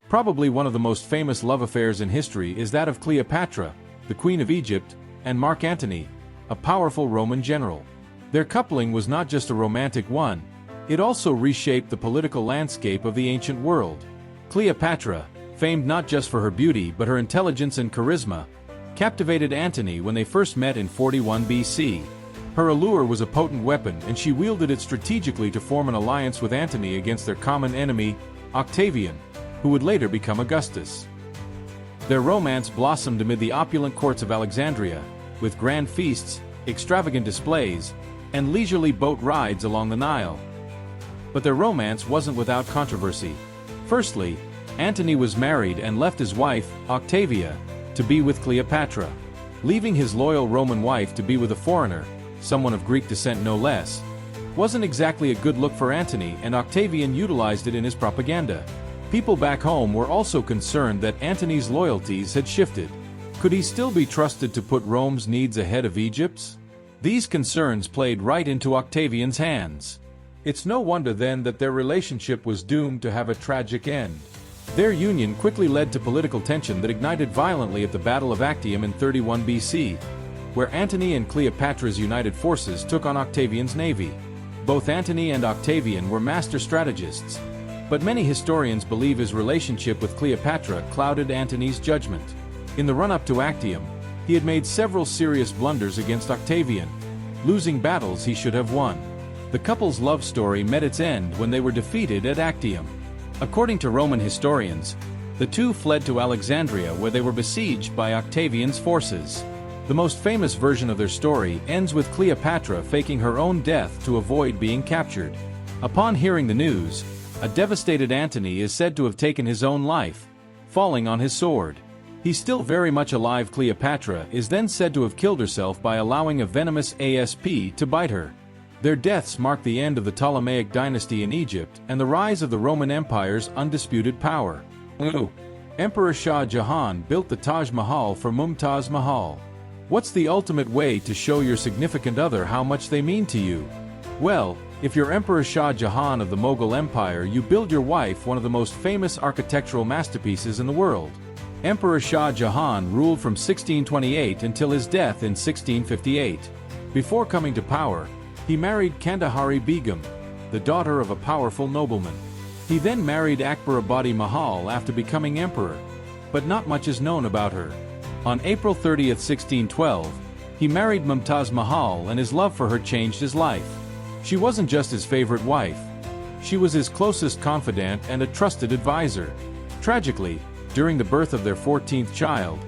Probably one of the most famous love affairs in history is that of Cleopatra, the Queen of Egypt, and Mark Antony, a powerful Roman general. Their coupling was not just a romantic one, it also reshaped the political landscape of the ancient world. Cleopatra, famed not just for her beauty but her intelligence and charisma, captivated Antony when they first met in 41 BC. Her allure was a potent weapon and she wielded it strategically to form an alliance with Antony against their common enemy, Octavian, who would later become Augustus. Their romance blossomed amid the opulent courts of Alexandria, with grand feasts, extravagant displays, and leisurely boat rides along the Nile. But their romance wasn't without controversy. Firstly, Antony was married and left his wife, Octavia, to be with Cleopatra. Leaving his loyal Roman wife to be with a foreigner, someone of Greek descent no less, wasn't exactly a good look for Antony, and Octavian utilized it in his propaganda. People back home were also concerned that Antony's loyalties had shifted. Could he still be trusted to put Rome's needs ahead of Egypt's? These concerns played right into Octavian's hands. It's no wonder then that their relationship was doomed to have a tragic end. Their union quickly led to political tension that ignited violently at the Battle of Actium in 31 BC, where Antony and Cleopatra's united forces took on Octavian's navy. Both Antony and Octavian were master strategists, but many historians believe his relationship with Cleopatra clouded Antony's judgment. In the run-up to Actium, he had made several serious blunders against Octavian, losing battles he should have won. The couple's love story met its end when they were defeated at Actium. According to Roman historians, the two fled to Alexandria where they were besieged by Octavian's forces. The most famous version of their story ends with Cleopatra faking her own death to avoid being captured. Upon hearing the news, a devastated Antony is said to have taken his own life, falling on his sword. He's still very much alive. Cleopatra is then said to have killed herself by allowing a venomous asp to bite her. Their deaths mark the end of the Ptolemaic dynasty in Egypt and the rise of the Roman Empire's undisputed power. Emperor Shah Jahan built the Taj Mahal for Mumtaz Mahal. What's the ultimate way to show your significant other how much they mean to you? Well, if you're Emperor Shah Jahan of the Mughal Empire, you build your wife one of the most famous architectural masterpieces in the world. Emperor Shah Jahan ruled from 1628 until his death in 1658. Before coming to power, he married Kandahari Begum, the daughter of a powerful nobleman. He then married Akbarabadi Mahal after becoming emperor, but not much is known about her. On April 30, 1612, he married Mumtaz Mahal and his love for her changed his life. She wasn't just his favorite wife. She was his closest confidant and a trusted advisor. Tragically, during the birth of their 14th child,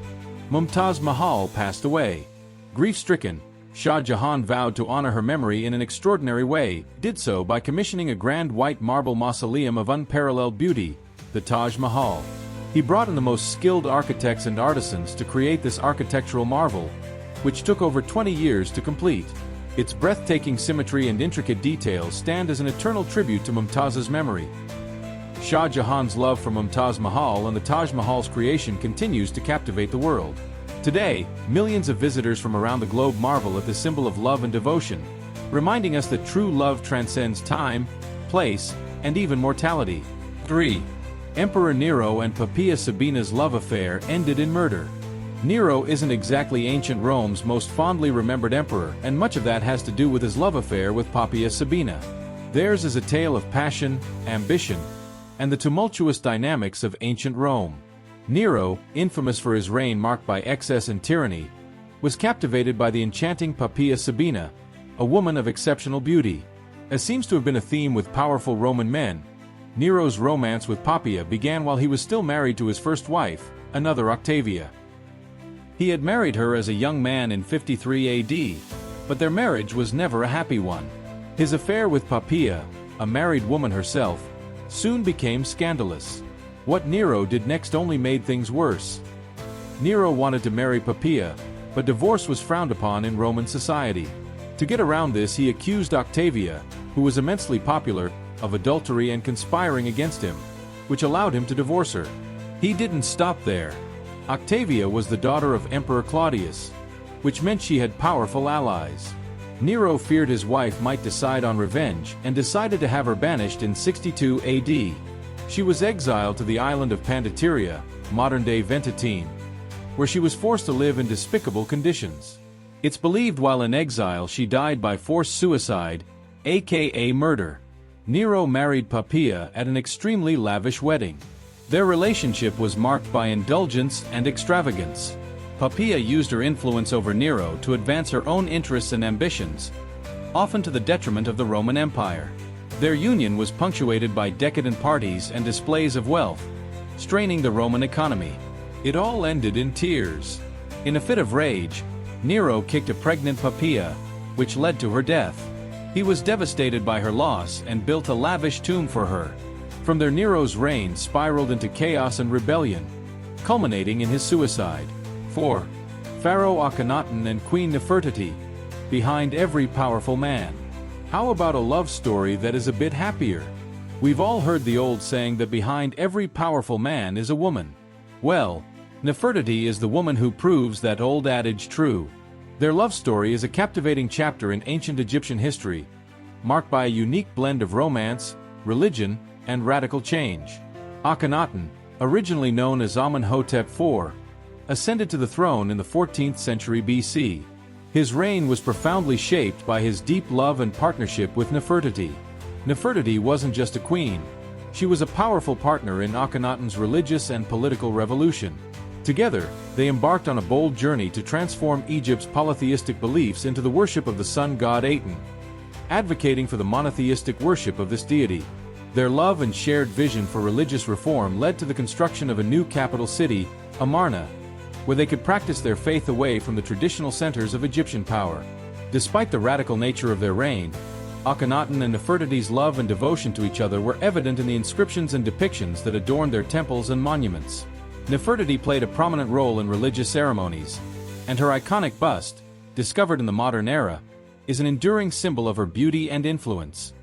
Mumtaz Mahal passed away. Grief-stricken, Shah Jahan vowed to honor her memory in an extraordinary way, did so by commissioning a grand white marble mausoleum of unparalleled beauty, the Taj Mahal. He brought in the most skilled architects and artisans to create this architectural marvel, which took over 20 years to complete. Its breathtaking symmetry and intricate details stand as an eternal tribute to Mumtaz's memory. Shah Jahan's love for Mumtaz Mahal and the Taj Mahal's creation continues to captivate the world. Today, millions of visitors from around the globe marvel at this symbol of love and devotion, reminding us that true love transcends time, place, and even mortality. 3. Emperor Nero and Poppaea Sabina's love affair ended in murder. Nero isn't exactly ancient Rome's most fondly remembered emperor, and much of that has to do with his love affair with Poppaea Sabina. Theirs is a tale of passion, ambition, and the tumultuous dynamics of ancient Rome. Nero, infamous for his reign marked by excess and tyranny, was captivated by the enchanting Poppaea Sabina, a woman of exceptional beauty. As seems to have been a theme with powerful Roman men, Nero's romance with Poppaea began while he was still married to his first wife, another Octavia. He had married her as a young man in 53 AD, but their marriage was never a happy one. His affair with Poppaea, a married woman herself, soon became scandalous. What Nero did next only made things worse. Nero wanted to marry Poppaea, but divorce was frowned upon in Roman society. To get around this, he accused Octavia, who was immensely popular, of adultery and conspiring against him, which allowed him to divorce her. He didn't stop there. Octavia was the daughter of Emperor Claudius, which meant she had powerful allies. Nero feared his wife might decide on revenge and decided to have her banished in 62 AD. She was exiled to the island of Pandateria, modern-day Ventatine, where she was forced to live in despicable conditions. It's believed while in exile she died by forced suicide, aka murder. Nero married Poppaea at an extremely lavish wedding. Their relationship was marked by indulgence and extravagance. Poppaea used her influence over Nero to advance her own interests and ambitions, often to the detriment of the Roman Empire. Their union was punctuated by decadent parties and displays of wealth, straining the Roman economy. It all ended in tears. In a fit of rage, Nero kicked a pregnant Poppaea, which led to her death. He was devastated by her loss and built a lavish tomb for her. From there, Nero's reign spiraled into chaos and rebellion, culminating in his suicide. 4. Pharaoh Akhenaten and Queen Nefertiti. Behind every powerful man. How about a love story that is a bit happier? We've all heard the old saying that behind every powerful man is a woman. Well, Nefertiti is the woman who proves that old adage true. Their love story is a captivating chapter in ancient Egyptian history, marked by a unique blend of romance, religion, and radical change. Akhenaten, originally known as Amenhotep IV, ascended to the throne in the 14th century BC. His reign was profoundly shaped by his deep love and partnership with Nefertiti. Nefertiti wasn't just a queen. She was a powerful partner in Akhenaten's religious and political revolution. Together, they embarked on a bold journey to transform Egypt's polytheistic beliefs into the worship of the sun god Aten, advocating for the monotheistic worship of this deity. Their love and shared vision for religious reform led to the construction of a new capital city, Amarna, where they could practice their faith away from the traditional centers of Egyptian power. Despite the radical nature of their reign, Akhenaten and Nefertiti's love and devotion to each other were evident in the inscriptions and depictions that adorned their temples and monuments. Nefertiti played a prominent role in religious ceremonies, and her iconic bust, discovered in the modern era, is an enduring symbol of her beauty and influence.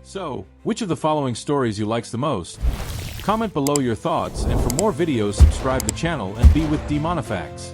So, which of the following stories you likes the most? Comment below your thoughts, and for more videos subscribe the channel and be with D-MONI Facts.